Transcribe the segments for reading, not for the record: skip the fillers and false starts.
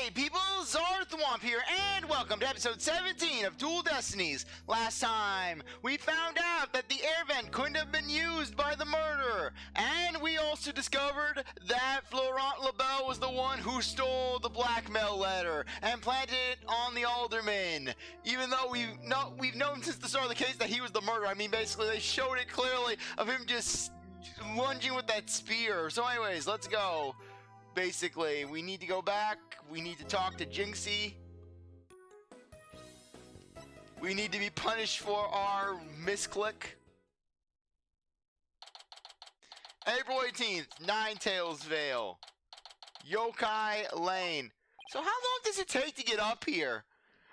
Hey people, CzarThwomp here, and welcome to episode 17 of Dual Destinies. Last time, we found out that the air vent couldn't have been used by the murderer, and we also discovered that Florent was the one who stole the blackmail letter and planted it on the Alderman. Even though we've known since the start of the case that he was the murderer. I mean, basically, they showed it clearly of him just lunging with that spear. So anyways, let's go. Basically, we need to go back. We need to talk to Jinxie. We need to be punished for our misclick. April 18th, Ninetales Yokai Lane. So how long does it take to get up here?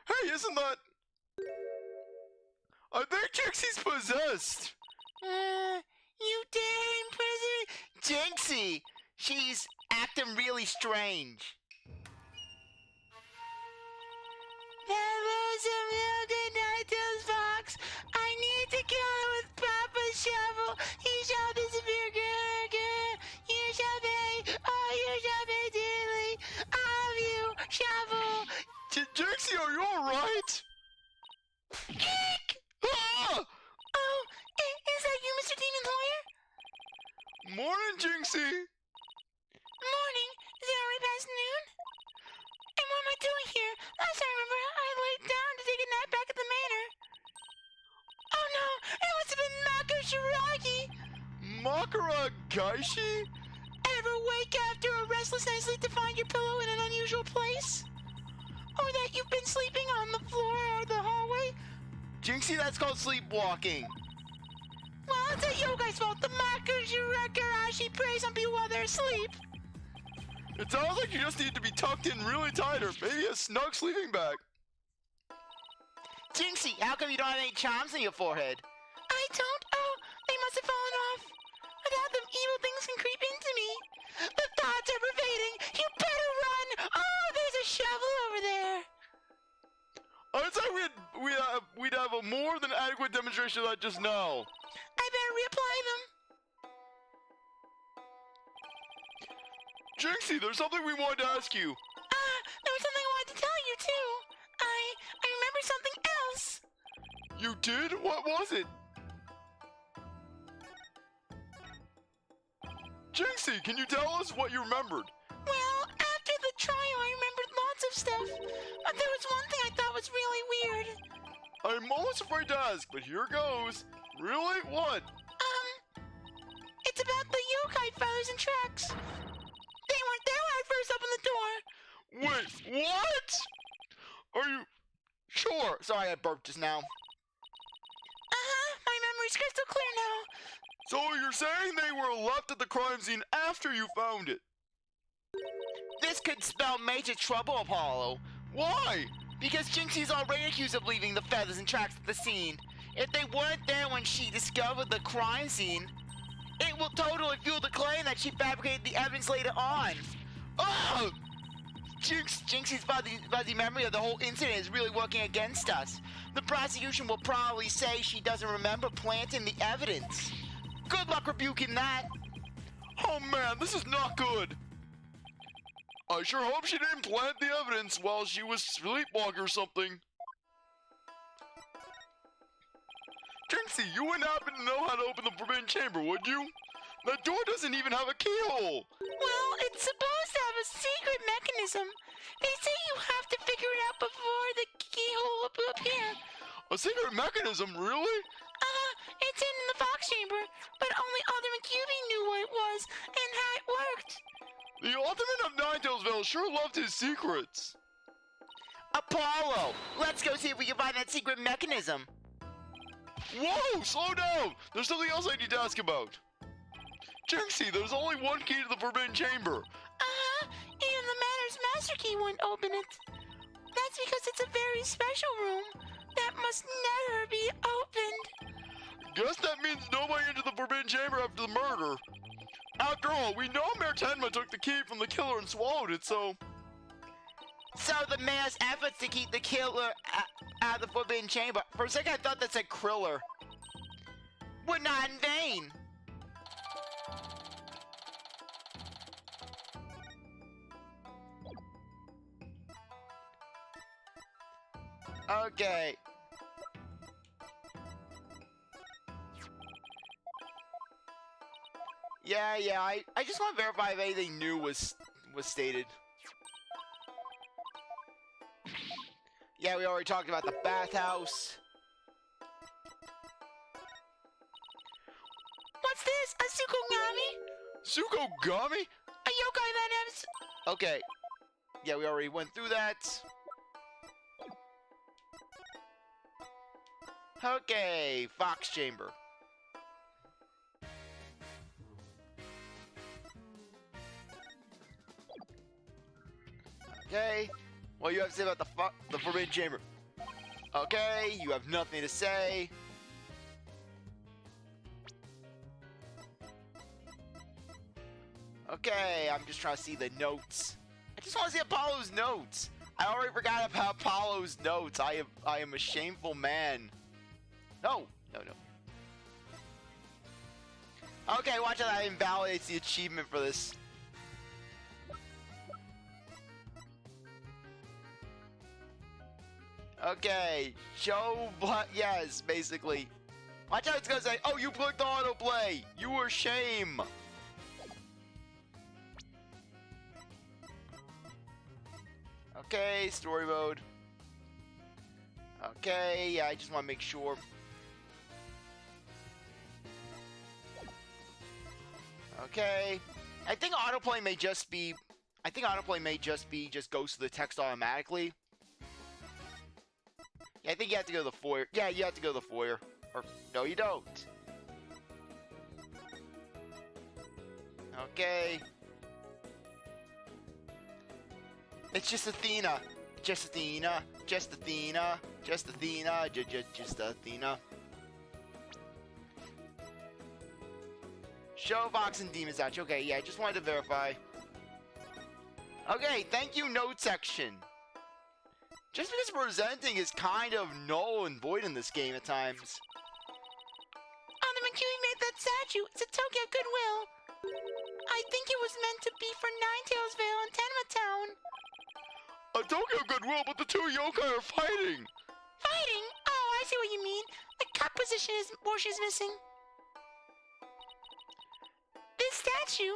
Hey, isn't that... I think Jinxie's possessed. You dare imprison Jinxie. She's acting really strange. Hello, some good Ninetales fox. I need to kill her with Papa's shovel. You shall disappear, girl. You shall pay. Oh, you shall pay dearly. Of you, shovel. Jinxie, are you alright? Eek! Ah! Oh, is that you, Mr. Demon Lawyer? Morning, Jinxie. Morning. Is it already past noon? And what am I doing here? Last I remember, I laid down to take a nap back at the manor. Oh no, it must have been Mako Shiragi. Makaragaishi? Ever wake after a restless night's sleep to find your pillow in an unusual place? Or that you've been sleeping on the floor or the hallway? Jinxie, that's called sleepwalking. Well, it's a yogai's fault. The Mako Shiragi preys on people while they're asleep. It sounds like you just need to be tucked in really tight or maybe a snug sleeping bag. Jinxie, how come you don't have any charms on your forehead? I don't? Oh, they must have fallen off. Without them, evil things can creep into me. The thoughts are pervading. You better run. Oh, there's a shovel over there. I'd say we'd have a more than adequate demonstration of that just now. I better reapply them. Jinxie, there's something we wanted to ask you. There was something I wanted to tell you, too. I remember something else. You did? What was it? Jinxie, can you tell us what you remembered? Well, after the trial, I remembered lots of stuff. But there was one thing I thought was really weird. I'm almost afraid to ask, but here goes. Really? What? It's about the yokai feathers and tracks. They weren't there when I first opened the door. Wait, what? Are you sure? Sorry, I burped just now. My memory's crystal clear now. So you're saying they were left at the crime scene after you found it? This could spell major trouble, Apollo. Why? Because Jinxie's already accused of leaving the feathers and tracks at the scene. If they weren't there when she discovered the crime scene, it will totally fuel the claim that she fabricated the evidence later on. Oh! Jinxie's fuzzy memory of the whole incident is really working against us. The prosecution will probably say she doesn't remember planting the evidence. Good luck rebuking that. Oh man, this is not good. I sure hope she didn't plant the evidence while she was sleepwalking or something. Jinxie, you wouldn't happen to know how to open the forbidden chamber, would you? That door doesn't even have a keyhole! Well, it's supposed to have a secret mechanism. They say you have to figure it out before the keyhole will appear. A secret mechanism, really? It's in the fox chamber, but only Alderman QB knew what it was and how it worked. The Alderman of Ninetales sure loved his secrets. Apollo, let's go see if we can find that secret mechanism. Whoa, slow down! There's something else I need to ask about. Jinxie, there's only one key to the forbidden chamber. Even the Manor's master key wouldn't open it. That's because it's a very special room that must never be opened. Guess that means nobody entered the forbidden chamber after the murder. After all, we know Mayor Tenma took the key from the killer and swallowed it, so... So the mayor's efforts to keep the killer out of the forbidden chamber. For a second I thought that said Kriller. Were not in vain. Okay. Yeah, I just want to verify if anything new was stated. Yeah, we already talked about the bathhouse. What's this? A Sukogami? Sukogami? A yokai that has... Okay. Yeah, we already went through that. Okay, Fox Chamber. Okay. What do you have to say about the Forbidden Chamber? Okay, you have nothing to say. Okay, I'm just trying to see the notes. I just want to see Apollo's notes. I already forgot about Apollo's notes. I am a shameful man. No. Okay, watch out, that invalidates the achievement for this. Okay, yes, basically. Watch out, it's gonna say, oh, you clicked autoplay. You were shame. Okay, story mode. Okay, yeah, I just want to make sure. Okay. I think autoplay may just goes to the text automatically. Yeah, I think you have to go to the foyer. Yeah, you have to go to the foyer. Or, no, you don't. Okay. It's just Athena. Just Athena. Just Athena. Just Athena. Just Athena. Show Fox and Demons Ouch. Okay, yeah, I just wanted to verify. Okay, thank you, note section. Just because presenting is kind of null and void in this game at times. Alderman Q made that statue. It's a token of goodwill. I think it was meant to be for Ninetales Vale and Tenma Town. A token of goodwill, but the two yokai are fighting. Fighting? Oh, I see what you mean. The cup position is where she's missing. This statue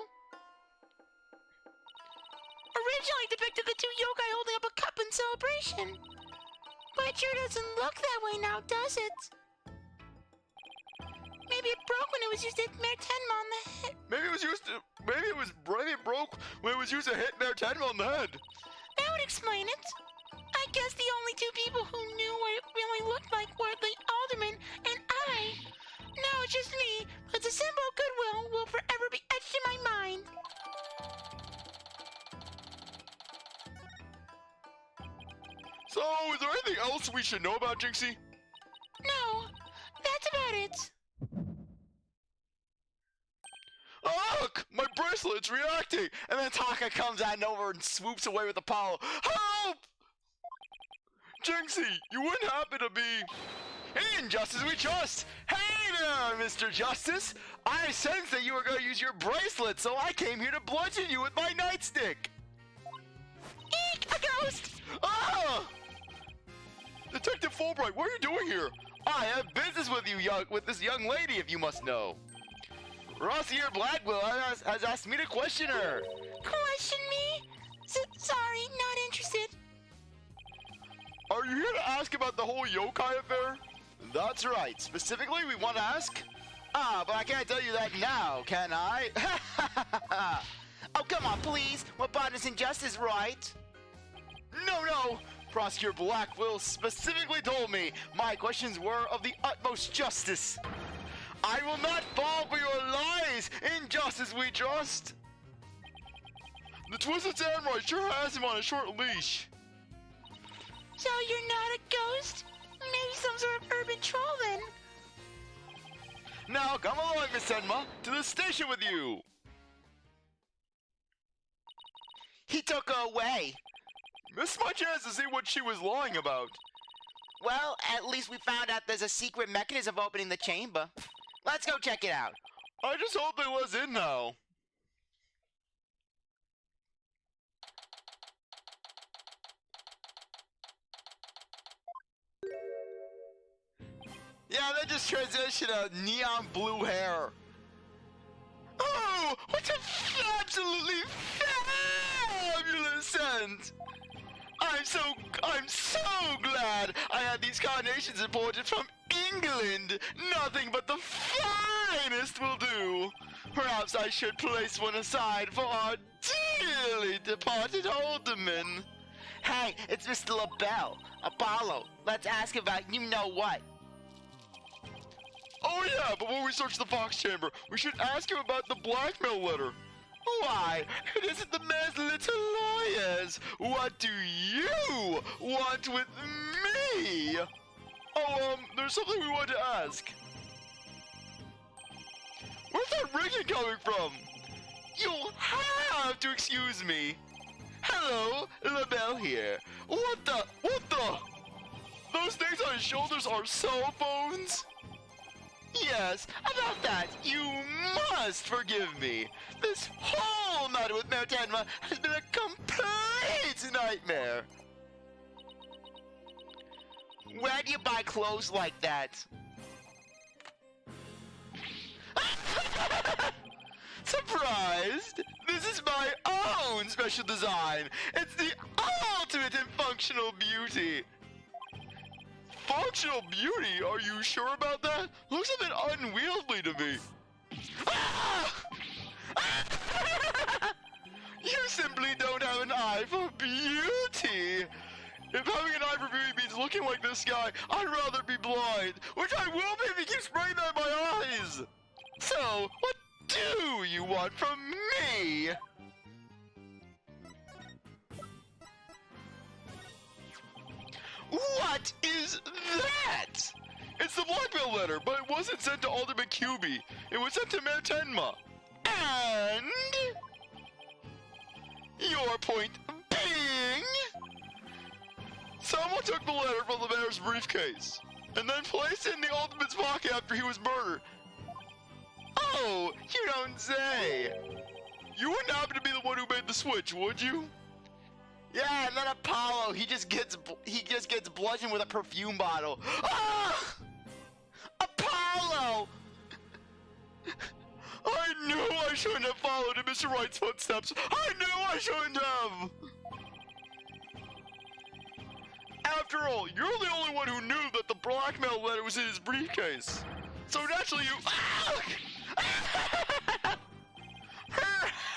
originally depicted the two yokai holding up a cup in celebration. But it sure doesn't look that way now, does it? Maybe it broke when it was used to hit Mayor Tenma on the head. Maybe it broke when it was used to hit Mayor Tenma on the head. That would explain it. I guess the only two people who knew what it really looked like were the Alderman and I. No, it's just me, but the symbol of goodwill will forever be etched in my mind. So, is there anything else we should know about Jinxie? No, that's about it. Look! My bracelet's reacting! And then Taka comes out and over and swoops away with Apollo. Help! Jinxie, you wouldn't happen to be... In Justice We Trust! Hey there, Mr. Justice! I sensed that you were going to use your bracelet, so I came here to bludgeon you with my nightstick! Eek! A ghost! Ah! Detective Fulbright, what are you doing here? I have business with you, with this young lady, if you must know. Rossier Blackwell has asked me to question her. Question me? Sorry, not interested. Are you here to ask about the whole yokai affair? That's right. Specifically, we want to ask... but I can't tell you that now, can I? Oh, come on, please. We're partners in justice, right? No. Prosecutor Blackwell specifically told me my questions were of the utmost justice. I will not fall for your lies. In justice we trust. The Twisted Samurai sure has him on a short leash. So you're not a ghost? Maybe some sort of urban troll then? Now come along, Miss Tenma, to the station with you. He took her away. Missed my chance to see what she was lying about. Well, at least we found out there's a secret mechanism of opening the chamber. Let's go check it out. I just hope they was in now. Yeah, they just transitioned to neon blue hair. Oh, what an absolutely fabulous scent! I'm so glad I had these carnations imported from England. Nothing but the finest will do. Perhaps I should place one aside for our dearly departed Alderman. Hey, it's Mr. LaBelle. Apollo, let's ask about you-know-what. Oh yeah, but when we search the Fox Chamber, we should ask him about the blackmail letter. Why, it isn't the man's little lawyers. What do you want with me? Oh, there's something we want to ask. Where's that ringing coming from? You'll have to excuse me. Hello, LaBelle here. What the? Those things on his shoulders are cell phones? Yes, about that, you must forgive me. This whole matter with Mayor Tenma has been a complete nightmare. Where do you buy clothes like that? Surprised? This is my own special design. It's the ultimate in functional beauty. Functional beauty? Are you sure about that? Looks a bit unwieldy to me. Ah! You simply don't have an eye for beauty. If having an eye for beauty means looking like this guy, I'd rather be blind, which I will be if he keeps spraying that in my eyes. So, what do you want from me? What is that? It's the blackmail letter, but it wasn't sent to Alderman QB. It was sent to Mayor Tenma. And your point being, someone took the letter from the mayor's briefcase and then placed it in the Alderman's pocket after he was murdered. Oh, you don't say. You wouldn't happen to be the one who made the switch, would you? Yeah, and then Apollo, he just gets bludgeoned with a perfume bottle. Ah! Apollo! I knew I shouldn't have followed in Mr. Wright's footsteps. I knew I shouldn't have. After all, you're the only one who knew that the blackmail letter was in his briefcase. So naturally you...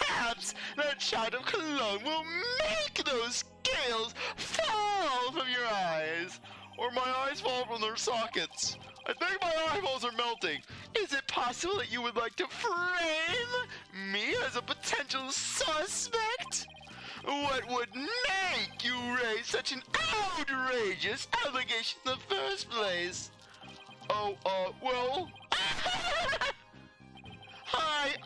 Perhaps that shot of cologne will make those scales fall from your eyes. Or my eyes fall from their sockets. I think my eyeballs are melting. Is it possible that you would like to frame me as a potential suspect? What would make you raise such an outrageous allegation in the first place? Oh, well... I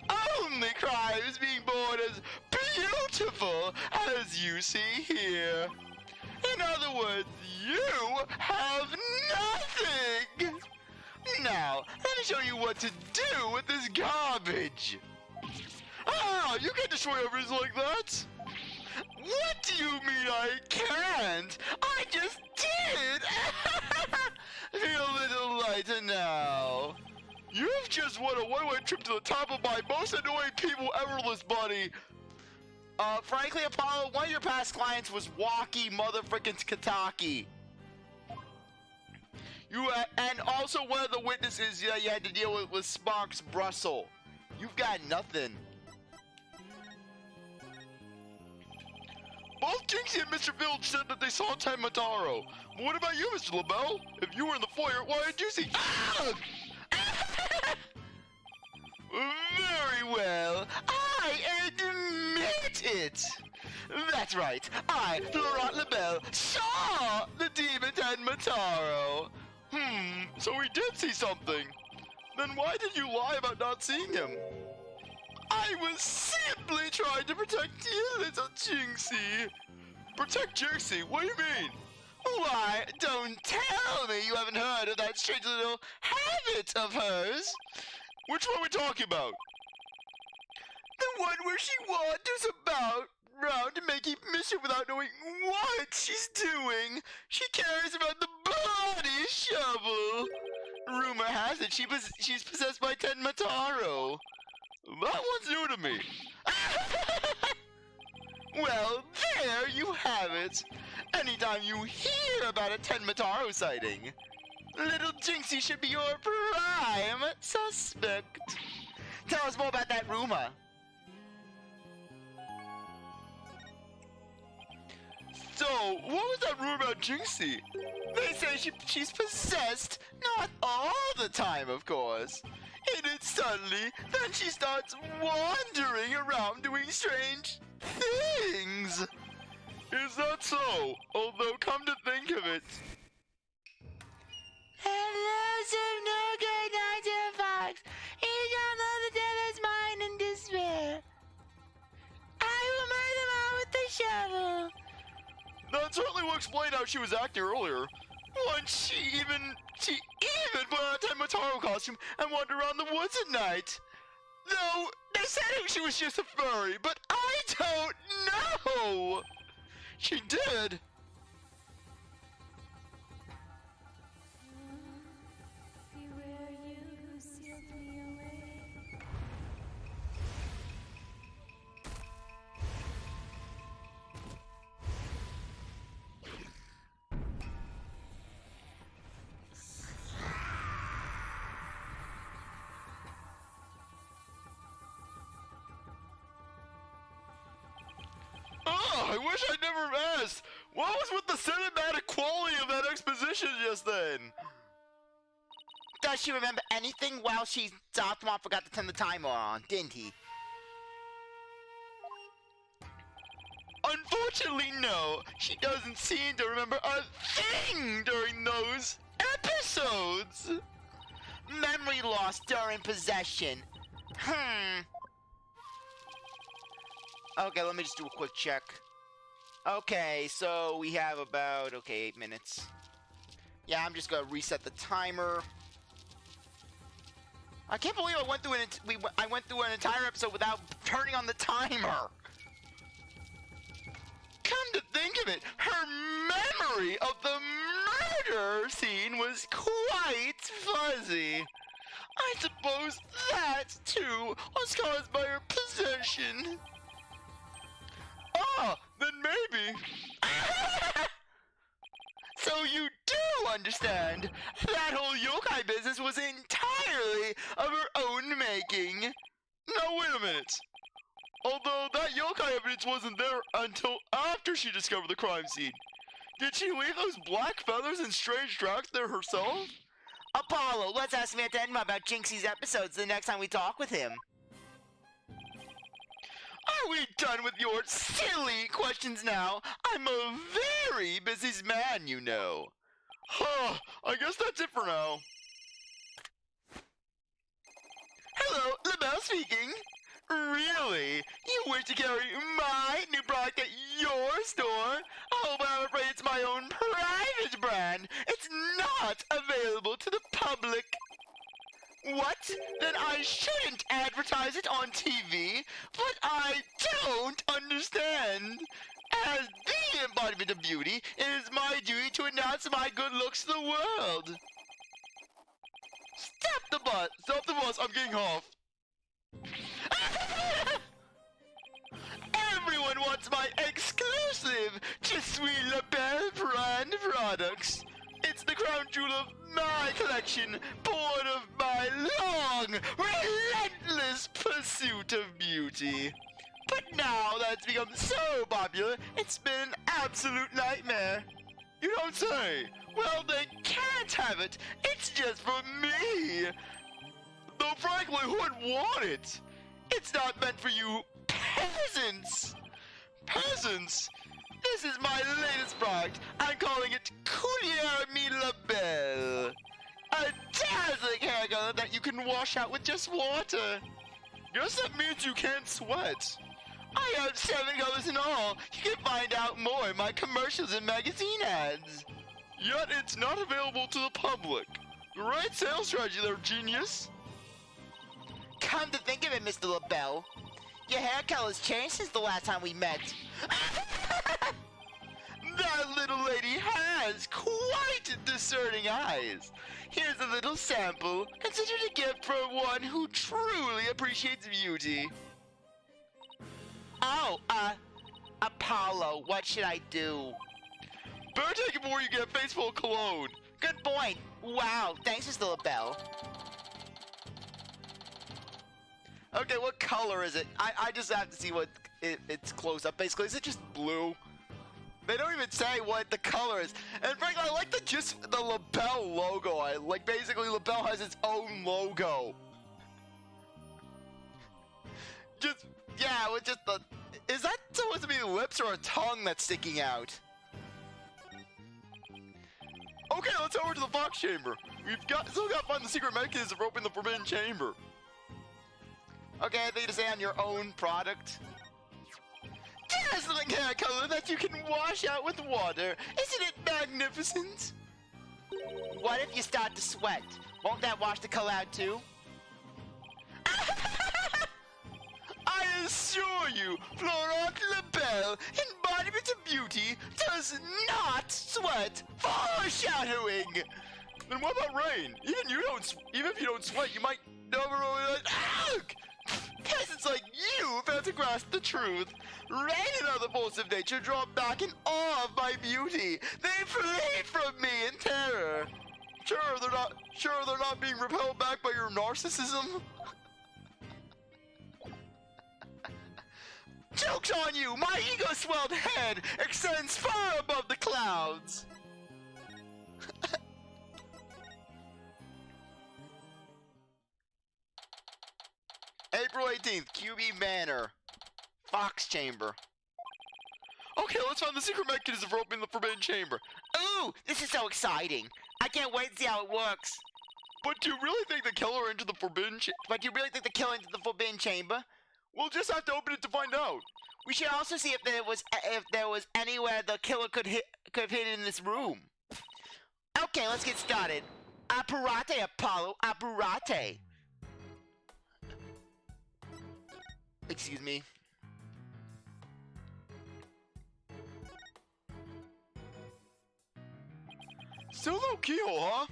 only cry is being born as beautiful as you see here. In other words, you have nothing. Now, let me show you what to do with this garbage. Ah, you can't destroy everything like that. What do you mean I can't? I just did. Feel a little lighter now. You've just won a one-way trip to the top of my most annoying people ever list, buddy. Frankly, Apollo, one of your past clients was Walkie Motherfrickin' Kataki. And also one of the witnesses you had to deal with was Sparks Brussel. You've got nothing. Both Jinxie and Mr. Village said that they saw Tamataro. But what about you, Mr. LaBelle? If you were in the foyer, why did you see... Ah! Very well, I admit it. That's right, I, Florent LaBelle, saw the demon Tamataro. So he did see something. Then why did you lie about not seeing him? I was simply trying to protect you, little Jinxie. Protect Jinxie? What do you mean? Why, don't tell me you haven't heard of that strange little habit of hers. Which one are we talking about? The one where she wanders about round making mischief without knowing what she's doing. She cares about the body shovel. Rumor has it she's possessed by Tenmataro. That one's new to me. Well, there you have it. Anytime you hear about a Tenmataro sighting, little Jinxie should be your prime suspect. Tell us more about that rumor. So, what was that rumor about Jinxie? They say she's possessed, not all the time, of course. And then suddenly, then she starts wandering around doing strange things. Is that so? Although, come to think of it, Hello, some no good 9 to Fox. You don't know the devil's mind in despair. I will murder them all with the shovel. that certainly will explain how she was acting earlier. Once she even put on a Tenmataro costume and wandered around the woods at night. Though, they said she was just a furry, but I don't know! She did. Beware you who sealed me away. Oh, I wish I'd never asked. What was with the cinematic quality of that exposition just then? Does she remember anything? Well, CzarThwomp forgot to turn the timer on, didn't he? Unfortunately, no. She doesn't seem to remember a thing during those episodes. Memory loss during possession. Okay, let me just do a quick check. Okay, so we have about, 8 minutes. Yeah, I'm just gonna reset the timer. I can't believe I went through an entire episode without turning on the timer. Come to think of it, her memory of the murder scene was quite fuzzy. I suppose that, too, was caused by her possession. Ah, then maybe. So you do understand that whole yokai business was entirely of her own making. Now wait a minute. Although that yokai evidence wasn't there until after she discovered the crime scene. Did she leave those black feathers and strange tracks there herself? Apollo, let's ask Enma about Jinxie's episodes the next time we talk with him. Are we done with your silly questions now? I'm a very busy man, you know. Huh, I guess that's it for now. Hello, LaBelle speaking. Really? You wish to carry my new product at your store? Oh, but I'm afraid it's my own private brand. It's not available to the public. What? Then I shouldn't advertise it on TV? But I don't understand. As the embodiment of beauty, it is my duty to announce my good looks to the world. Stop the bus! Stop the bus! I'm getting off. Everyone wants my exclusive Je suis la belle brand products. It's the crown jewel of my collection, born of my long, relentless pursuit of beauty. But now that it's become so popular, it's been an absolute nightmare. You don't say. Well, they can't have it. It's just for me. Though frankly, who would want it? It's not meant for you peasants. Peasants? This is my latest product. I'm calling it Coulier Mi Labelle. A dazzling hair color that you can wash out with just water. Guess that means you can't sweat. I have 7 colors in all. You can find out more in my commercials and magazine ads. Yet it's not available to the public. Great sales strategy there, genius. Come to think of it, Mr. LaBelle, your hair color's changed since the last time we met. That little lady has quite the discerning eyes. Here's a little sample. Consider it a gift for one who truly appreciates beauty. Oh, Apollo, what should I do? Better take it before you get a face full of cologne. Good point. Wow, thanks, Mr. LaBelle. Okay, what color is it? I just have to see what it's close up. Basically, is it just blue? They don't even say what the color is. And frankly, I like the LaBelle logo. Basically LaBelle has its own logo. With just the... Is that supposed to be lips or a tongue that's sticking out? Okay, let's over to the Fox Chamber. Still gotta find the secret mechanism for opening the Forbidden Chamber. Okay, I think to say on your own product. Dazzling hair color that you can wash out with water. Isn't it magnificent? What if you start to sweat? Won't that wash the color out too? I assure you, Florent LaBelle, embodiment of beauty, does not sweat. Foreshadowing. Then what about rain? Even if you don't sweat, you might never really like. Peasants like you fail to grasp the truth. Rain and other forces of nature draw back in awe of my beauty. They flee from me in terror. Sure, they're not being repelled back by your narcissism. Joke's on you! My ego-swelled head extends far above the clouds! April 18th, QB Manor. Fox Chamber. Okay, let's find the secret mechanism for opening the Forbidden Chamber. Ooh, this is so exciting. I can't wait to see how it works. But do you really think the killer entered the Forbidden Chamber? We'll just have to open it to find out. We should also see if there was anywhere the killer could have hidden in this room. Okay, let's get started. Apparate, Apollo, apparate. Excuse me. Still no keyhole, huh?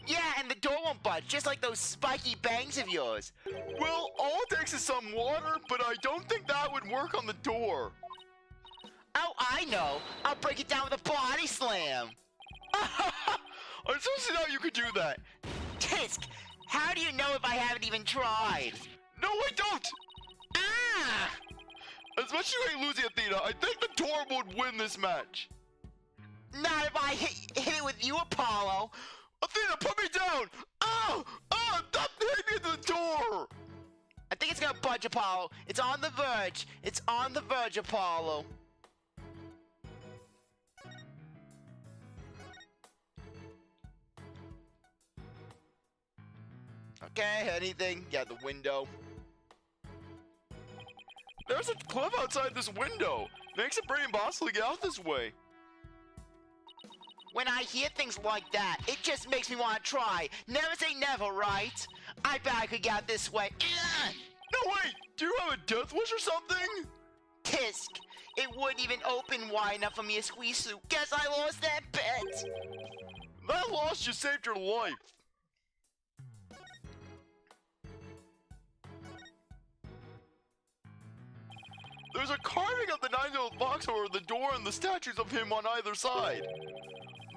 Yeah, and the door won't budge, just like those spiky bangs of yours. Well, all it takes is some water, but I don't think that would work on the door. Oh, I know. I'll break it down with a body slam. I'm supposed to know you could do that. Tisk, how do you know if I haven't even tried? No, I don't! Ah! As much as you hate losing, Athena, I think the door would win this match. Not if I hit it with you, Apollo. Athena, put me down! Oh! Oh! Stop hitting me at the door! I think it's gonna budge, Apollo. It's on the verge. It's on the verge, Apollo. Okay, anything? Yeah, the window. There's a cliff outside this window. Makes it pretty impossible to get out this way. When I hear things like that, it just makes me want to try. Never say never, right? I bet I could get out this way. Ugh! No, wait! Do you have a death wish or something? Tisk, it wouldn't even open wide enough for me to squeeze through. Guess I lost that bet. That loss just saved your life. There's a carving of the nine-tailed fox over the door and the statues of him on either side.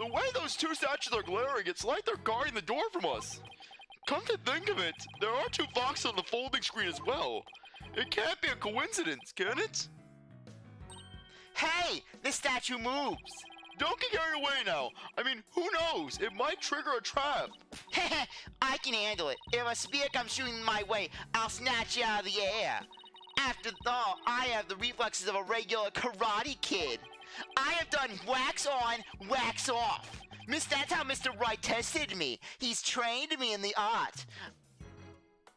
The way those two statues are glaring, it's like they're guarding the door from us. Come to think of it, there are two foxes on the folding screen as well. It can't be a coincidence, can it? Hey, this statue moves. Don't get carried away now. I mean, who knows? It might trigger a trap. I can handle it. If a spear comes shooting my way, I'll snatch you out of the air. After all, I have the reflexes of a regular karate kid. I have done wax on, wax off. That's how Mr. Wright tested me. He's trained me in the art.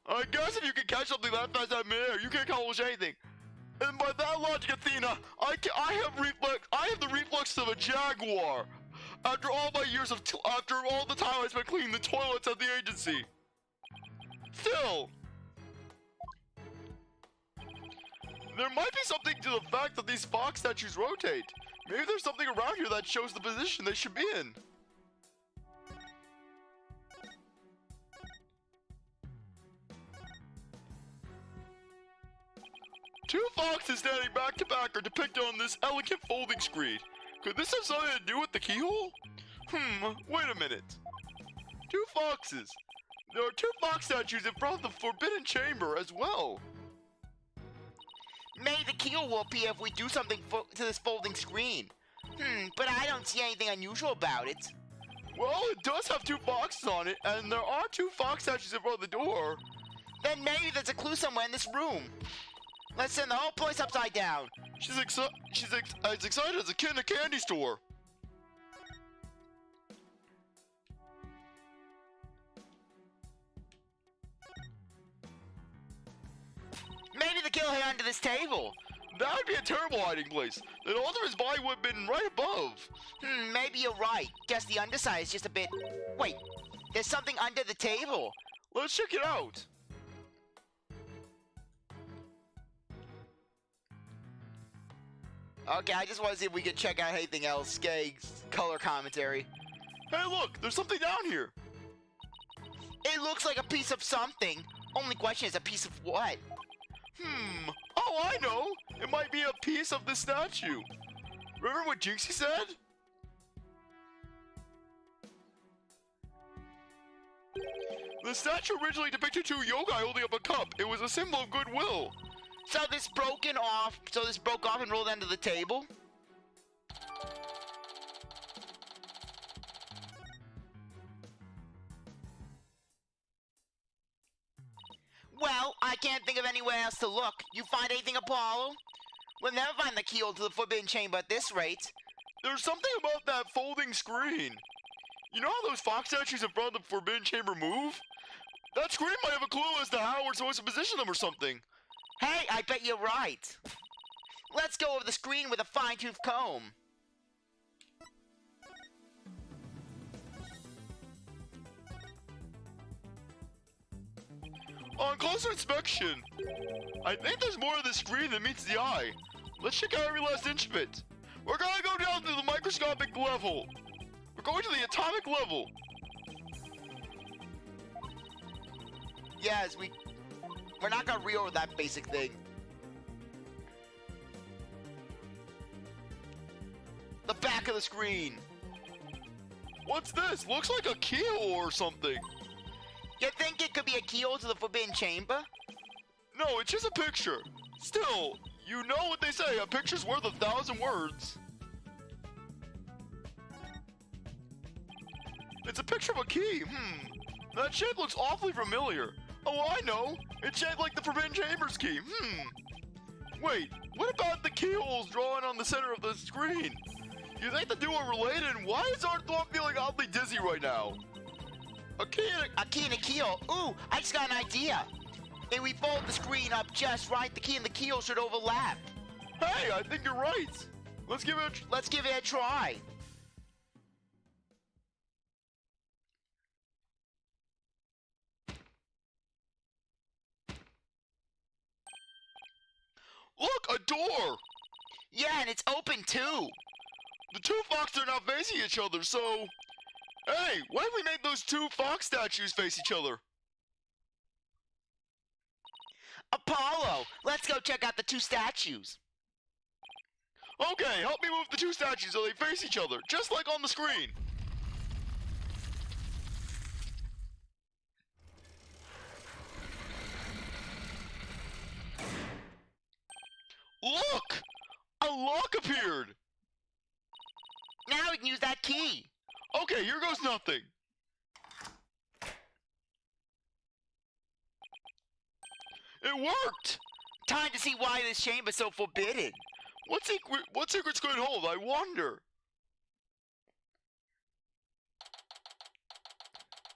I guess if you can catch something that fast out of midair, you can't accomplish anything. And by that logic, Athena, I have the reflexes of a jaguar. After all my years of, after all the time I spent cleaning the toilets at the agency. Still. There might be something to the fact that these fox statues rotate. Maybe there's something around here that shows the position they should be in. Two foxes standing back to back are depicted on this elegant folding screen. Could this have something to do with the keyhole? Wait a minute. Two foxes. There are two fox statues in front of the forbidden chamber as well. Maybe the keyhole will appear if we do something to this folding screen. But I don't see anything unusual about it. Well, it does have two foxes on it, and there are two fox statues in front of the door. Then maybe there's a clue somewhere in this room. Let's send the whole place upside down. She's as excited as a kid in a candy store. Maybe the killer hid under this table. That would be a terrible hiding place. The Alderman's body would have been right above. Maybe you're right. Guess the underside is just a bit... Wait, there's something under the table. Let's check it out. Okay, I just want to see if we can check out anything else. Skag's color commentary. Hey, look, there's something down here. It looks like a piece of something. Only question is a piece of what? Oh, I know. It might be a piece of the statue. Remember what Jinxie said? The statue originally depicted two yogai holding up a cup. It was a symbol of goodwill. So this broke off and rolled under the table? Well, I can't think of anywhere else to look. You find anything, Apollo? We'll never find the keyhole to the forbidden chamber at this rate. There's something about that folding screen. You know how those fox statues in front of the forbidden chamber move? That screen might have a clue as to how we're supposed to position them or something. Hey, I bet you're right. Let's go over the screen with a fine-tooth comb. On closer inspection, I think there's more of the screen than meets the eye. Let's check out every last inch of it. We're gonna go down to the microscopic level. We're going to the atomic level. Yes, we're not gonna read over that basic thing. The back of the screen. What's this? Looks like a keyhole or something. You think it could be a keyhole to the forbidden chamber? No, it's just a picture. Still, you know what they say, a picture's worth 1,000 words. It's a picture of a key, That shape looks awfully familiar. Oh, I know. It's shaped like the Forbidden Chamber's key, Wait, what about the keyholes drawn on the center of the screen? You think the two are related, and why is CzarThwomp feeling oddly dizzy right now? A key and a keyhole. Ooh, I just got an idea. If we fold the screen up just right, the key and the keyhole should overlap. Hey, I think you're right. Let's give it a try. Look, a door! Yeah, and it's open too. The two foxes are now facing each other, so... Hey, what if we made those two fox statues face each other? Apollo, let's go check out the two statues. Okay, help me move the two statues so they face each other, just like on the screen. Look! A lock appeared! Now we can use that key. Okay, here goes nothing. It worked! Time to see why this chamber's so forbidden. What secrets could it hold, I wonder?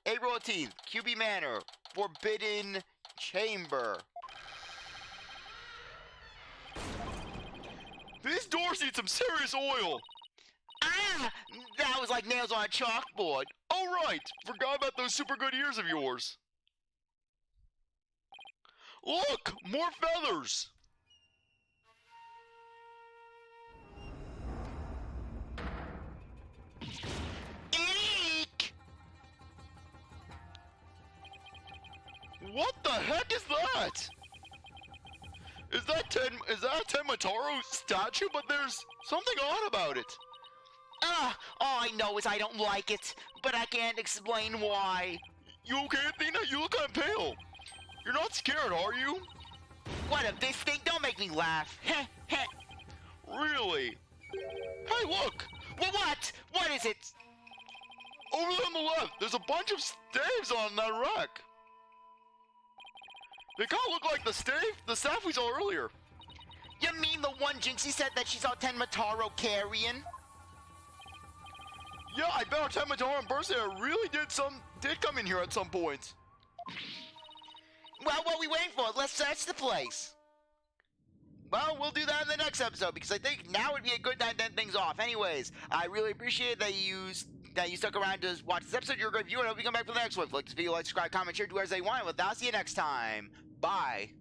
April 18th, QB Manor, Forbidden Chamber. These doors need some serious oil. Ah! That was like nails on a chalkboard. Oh right, forgot about those super good ears of yours. Look, more feathers. heck is that? Is that a Tenmataro statue? But there's something odd about it. All I know is I don't like it, but I can't explain why. You okay, Athena? You look kind of pale. You're not scared, are you? What of this thing? Don't make me laugh. Heh, heh. Really? Hey, look! What? What is it? Over there on the left, there's a bunch of staves on that wreck. They kind of look like the staff we saw earlier. You mean the one Jinxie said that she saw Tenmataro carrying? Yeah, I bet our Tenmataro impersonator really did come in here at some point. Well, what are we waiting for? Let's search the place. Well, we'll do that in the next episode, because I think now would be a good time to end things off. Anyways, I really appreciate that you stuck around to watch this episode. You're a great viewer, and I hope you come back for the next one. If you like this video, like, subscribe, comment, share, do whatever you want. With that, I'll see you next time. Bye.